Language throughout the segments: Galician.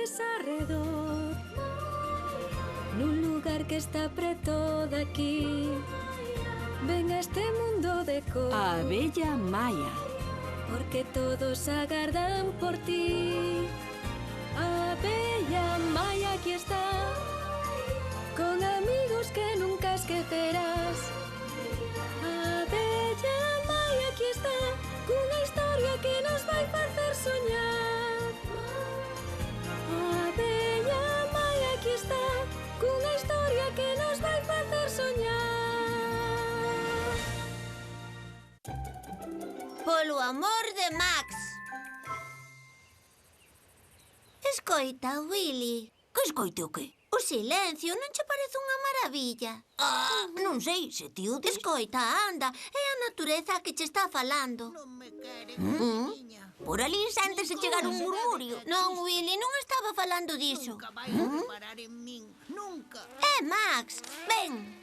tes arredor, nun lugar que está preto daqui. Ven a este mundo de cor, A abella Maia. porque todos agardan por ti. A abella Maia aquí está, con amigos que nunca esquecerás. A abella Maia aquí está, cunha historia que nos vai facer soñar. A abella Maia aquí está, cunha historia que nos vai facer soñar. Polo amor de Max. Escoita, Willy. Que escoite o que? O silencio non che parece unha maravilla? Non sei, se ti o dis. Escoita, anda, é a natureza a que che está falando. Non me quere, niña. Por ali séntese chegar un murmurio. Non, Willy, non estaba falando diso. Nunca vai a reparar en min, nunca. Max, ven.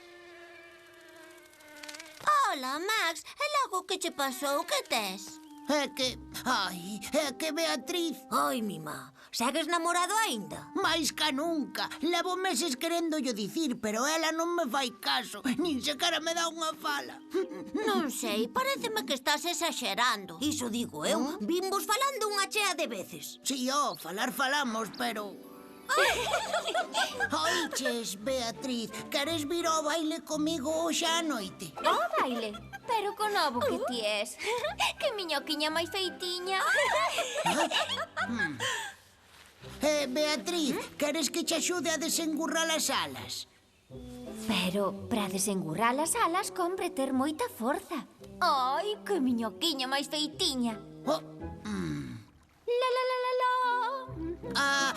Hola, Max, e logo que che pasou, que tes? É que Beatriz, Ai, mima, segues namorado aínda? máis ca nunca. Levo meses querendollo dicir, pero ela non me fai caso, nin sequera me dá unha fala. Non sei, pareceme que estás exagerando. Iso digo eu, vimos falando unha chea de veces. Si, falar falamos, pero... Oiches, Beatriz, queres vir ao baile comigo hoxe á noite? Ao baile? Pero con novo que ti es. Que miñoquiña máis feitiña. Beatriz, queres que che axude a desengurrar as alas? Pero para desengurrar as alas compre ter moita forza. Ai, que miñoquiña máis feitiña. Oh, La la la la la.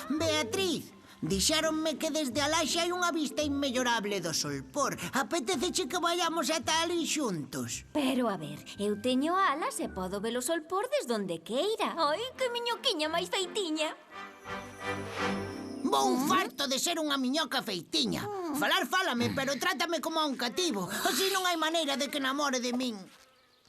Beatriz, dixéronme que desde alá xa hai unha vista inmellorable do Solpor. Apeteceche que vayamos ata ali xuntos? Pero a ver, eu teño alas e podo ver o sol por desde onde queira. Ai, que miñoquiña máis feitiña. Vou farto de ser unha miñoca feitiña. Falar fálame, pero trátame como a un cativo. Así non hai maneira de que namore de min.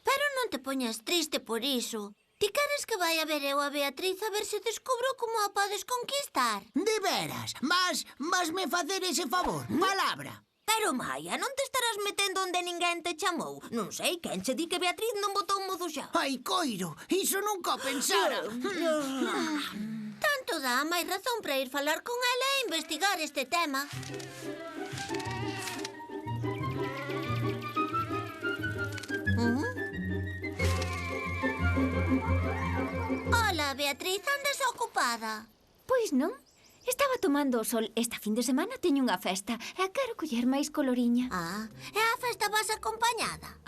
Pero non te poñas triste por iso. Ti queres que vai a ver eu a Beatriz a ver se descubro como a podes conquistar? De veras, vas me facer ese favor? Palabra. Pero, Maia, non te estarás metendo onde ninguén te chamou. Non sei, quen che di que Beatriz non botou un mozo xa? Ai, coiro, iso nunca o pensara. Tanto dá máis razón para ir falar con ela e investigar este tema. Hola, Beatriz, andas ocupada? Pois non. Estaba tomando o sol. Esta fin de semana teño unha festa e quero coller máis coloriña. E a festa vas acompañada?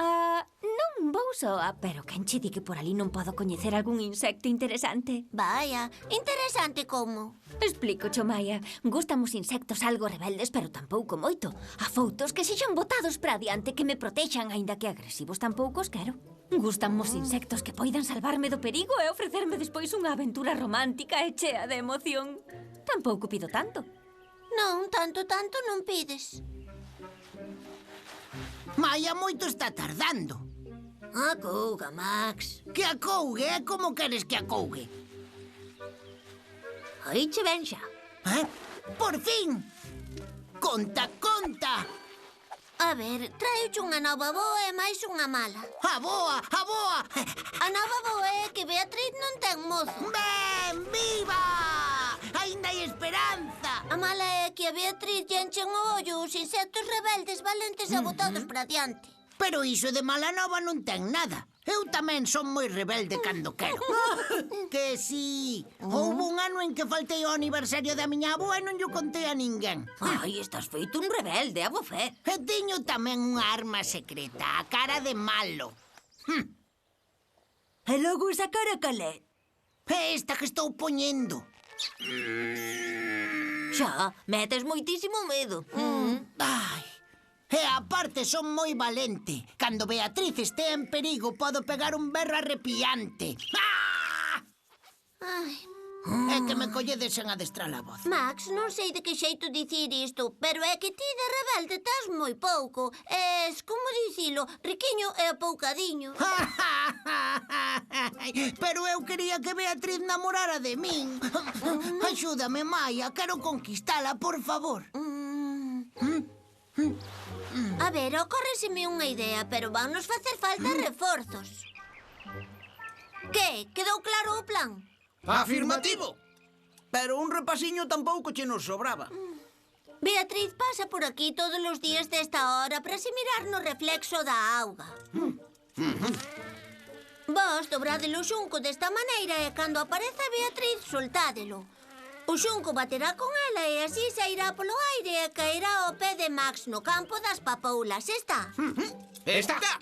Non vou soa, pero quen che di que por ali non podo coñecer algún insecto interesante? Vaya, interesante como? Explico, Maia. Gustan os insectos algo rebeldes, pero tampouco moito. Afoutos que sexan botados para adiante, que me protexan, aínda que agresivos tampouco os quero. Gustan os insectos que poidan salvarme do perigo e ofrecerme despois unha aventura romántica e chea de emoción. Tampouco pido tanto. Non, tanto non pides. Maia moito está tardando. Acouga, Max. Que acougue, é como queres que acougue? Aí che ven xa. Por fin! Conta, conta! A ver, traeuche unha nova boa e máis unha mala. A boa, a boa! A nova boa é que Beatriz non ten mozo. Ben, viva! Ainda hai esperanza! A mala é que a Beatriz lle enchen o ollo os insectos rebeldes valentes e botados para diante. Pero iso de mala nova non ten nada. Eu tamén son moi rebelde cando quero. Que si, houve un ano en que faltei ao aniversario da miña avoa e non lle contei a ninguén. Ai, estás feito un rebelde, a bofé. E teño tamén unha arma secreta, a cara de malo. E logo esa cara calé. É esta que estou poñendo. Xa, metes moitísimo medo. Ai, e aparte son moi valente. Cando Beatriz estea en perigo podo pegar un berro arrepiante. Ai, É que me colledes sen adestrar a voz. Max, non sei de que xeito dicir isto, pero é que ti de rebelde estás moi pouco. Es, como dicilo, riquiño e apoucadiño. Pero eu quería que Beatriz namorara de min. Axúdame, Maia, quero conquistala, por favor. A ver, ocórreseme unha idea, pero van nos facer falta reforzos. Que? Quedou claro o plan? Afirmativo. Pero un repasiño tampouco che nos sobraba. Beatriz pasa por aquí todos os días desta hora para se mirar no reflexo da auga. Vos dobradelo o xunco desta maneira e cando apareza Beatriz, soltádelo. O xunco baterá con ela e así sairá polo aire e caerá ao pé de Max no campo das papoulas. Está? Está.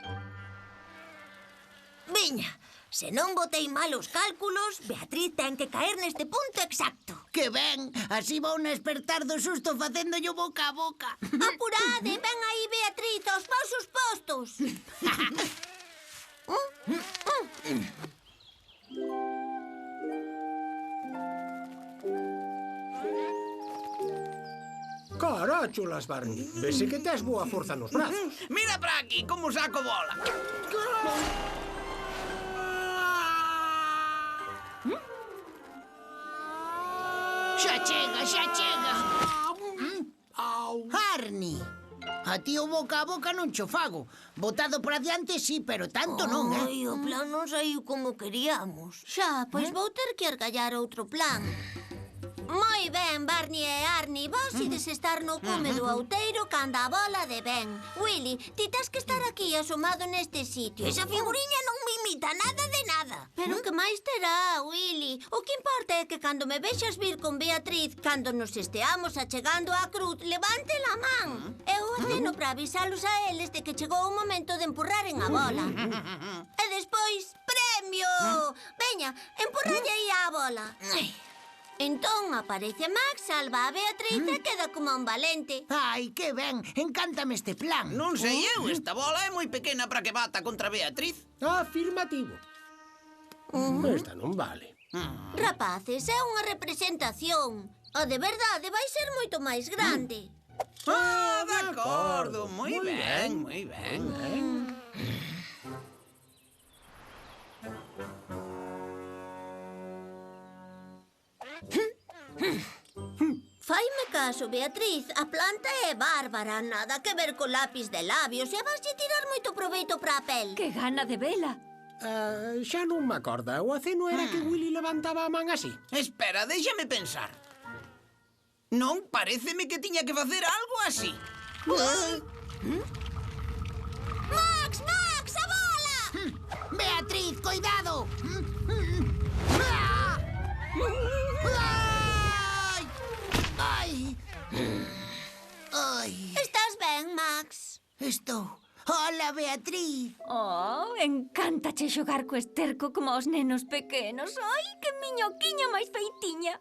Viña, se non botei mal os cálculos, Beatriz ten que caer neste punto exacto. Que ben, así vou despertar do susto facéndollo boca a boca. Apurade, ven aí, Beatriz, aos pasos postos. Carácholas, Barney. Vese que tes boa forza nos brazos. Mira para aquí como saco bola. Xa chega. Arnie, a ti o boca a boca non cho fago. Botado por adiante sí, pero tanto non, Ai, o plan non saiu como queríamos. Xa, pois vou ter que argallar outro plan. Moi ben, Barney e Arnie, vos ides estar no cume do outeiro cando a bola de ben. Willy, ti tes que estar aquí asomado neste sitio. Esa figuriña non me imita nada de nada. Pero que máis terá, Willy? O que importa é que cando me vexas vir con Beatriz, cando nos esteamos achegando á cruz, levante la man. Eu aceno para avisalos a eles de que chegou o momento de empurraren a bola. E despois, premio! Veña, empurralle aí a bola. Entón aparece Max, salva a Beatriz e queda como un valente. Ai, que ben, encántame este plan. Non sei eu, esta bola é moi pequena para que bata contra Beatriz. Afirmativo. Esta non vale. Rapaces, é unha representación. A de verdade vai ser moito máis grande. De acordo, moi ben, moi ben. Faime caso, Beatriz, a planta é bárbara, nada que ver co lápis de labios e vaslle tirar moito proveito para a pel. Que gana de vela. Xa non me acorda. O aceno era que Willy levantaba a man así. Espera, déxame pensar. Non, paréceme que tiña que facer algo así. Max, Max, a bola! Beatriz, cuidado. Ai. Estás ben, Max? Estou. Hola, Beatriz. Oh, encántache xogar co esterco como aos nenos pequenos. Ai, que miñoquiña máis feitiña.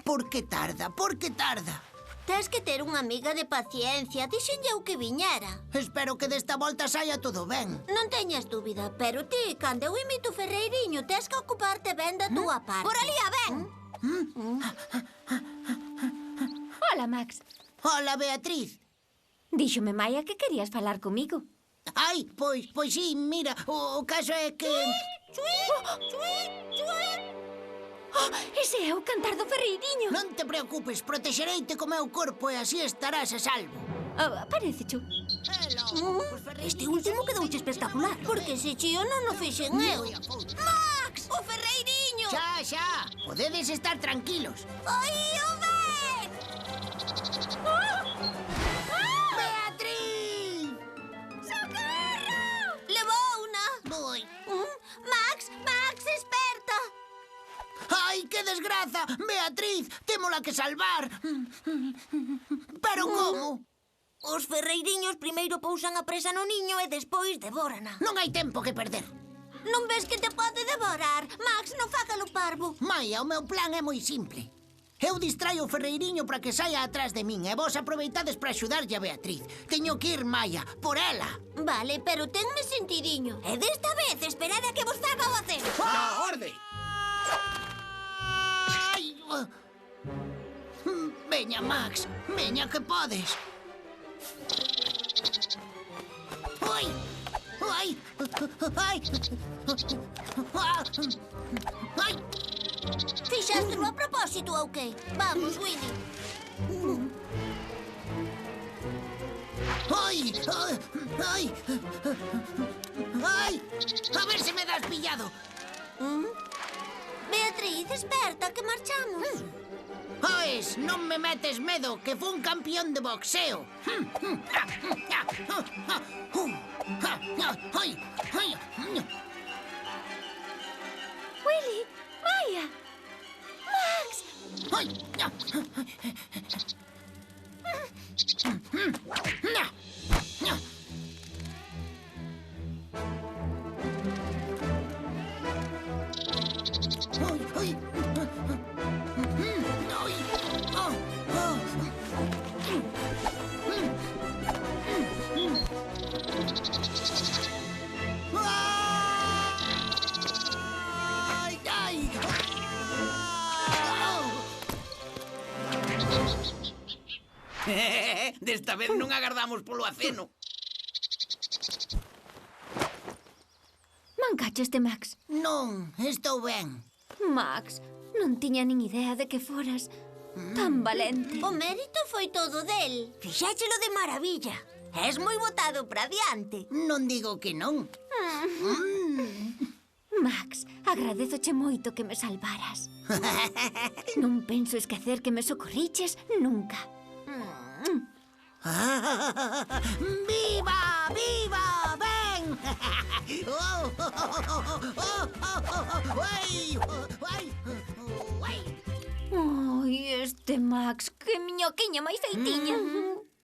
Por que tarda? Tes que ter unha amiga de paciencia. Dixenlle eu que viñera. Espero que desta volta saia todo ben. Non teñas dúbida, pero ti, cando eu imito Ferreiriño, tes que ocuparte ben da túa parte. Por ali, a ben! Hola, Max. Hola, Beatriz. Díxome Maia que querías falar comigo. Ai, pois sí, mira, o caso é que... Oh, ese é o cantar do Ferreiriño. Non te preocupes, protexereite co meu corpo e así estarás a salvo. Parece chu. Este último quedouche espectacular. Porque se chío non o fixen eu. Max, o Ferreiriño! Xa, podedes estar tranquilos. Ai, o ben! Beatriz! ¡Socorro! Levouna! Moi. Max, esperta! Ai, que desgraza! Beatriz, témola que salvar. Pero como? Os ferreiriños primeiro pousan a presa no niño e despois devórana. Non hai tempo que perder. Non ves que te pode devorar? Max, non faga lo parvo. Maia, o meu plan é moi simple. Eu distraio o ferreiriño para que saia atrás de min e vos aproveitades para axudarlle a Beatriz. Teño que ir, Maia, por ela. Vale, pero tenme sentidiño. E desta vez esperade a que vos faga o aceno. Na orde. Ai! Veña, Max, veña que podes. Ai! Ai! Ai! Ai! Fixástelo a propósito, ou que? Vamos, Willy. Ai! Ai! Ai! A ver se me das pillado. Beatriz, desperta, que marchamos. Pois, non me metes medo, que fun campeón de boxeo. Willy, Maia, Max. Desta vez non agardamos polo aceno. Mancachaste, Max. Non, estou ben. Max, non tiña nin idea de que foras tan valente. O mérito foi todo del. Fixéchelo de maravilla. És moi botado para diante. Non digo que non. Max, agradezoche moito que me salvaras. Non penso esquecer que me socorriches nunca. ¡Viva! ¡Viva! ¡Ven! Ai, este Max, que miñoquiña máis feitiña.